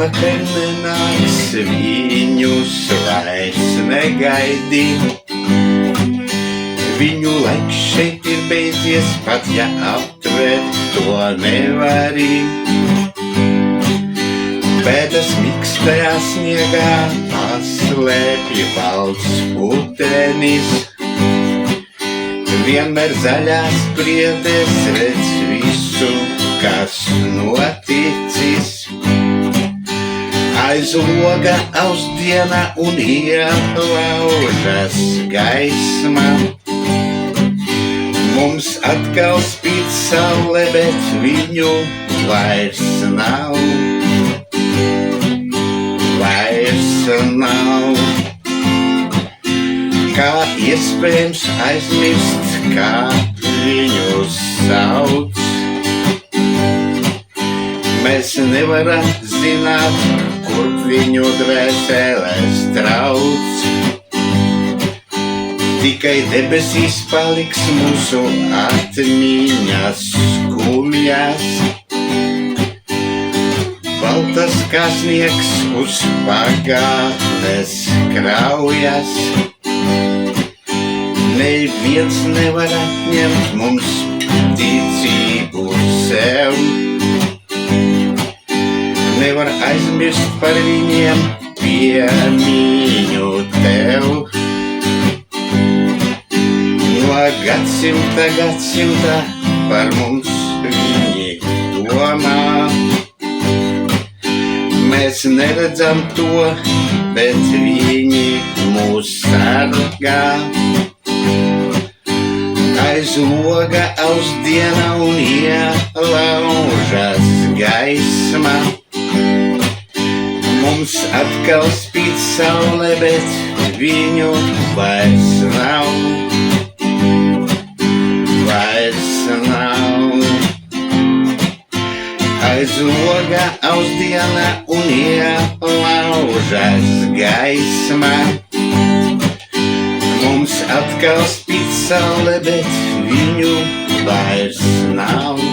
Šovakar nenāks, viņus vairs negaidi. Viņu laiks šeit ir beidzies, pat ja aptvert to nevari. Pēdas mikstajā sniegā paslēpj balts putenis. Vienmēr zaļās priedes redz visu, kas noticis. Aiz loga ausdiena un ielaužas gaisma. Mums atkal spīd saule, bet viņu vairs nav. Vairs nav. Kā iespējams aizmirst, kā viņus sauc? Mēs nevaram zināt, kur viņu dvēseles trauc. Tikai debesīs paliks mūsu atmiņas skumjas. Baltas kā sniegs uz pagātnes kraujas. Neviens nevar atņemt mums ticību sev. Nevar aizmirst par viņiem piemiņu tev. No gadsimta par mums viņi domā. Mēs neredzam to, bet viņi mūs sargā. Aiz loga ausdiena un ielaužas gaisma. Mums atkal spīd saule, bet viņu vairs nav. Vairs nav. Aiz loga ausdiena un ielaužas gaisma. Mums atkal spīd saule, bet viņu vairs nav.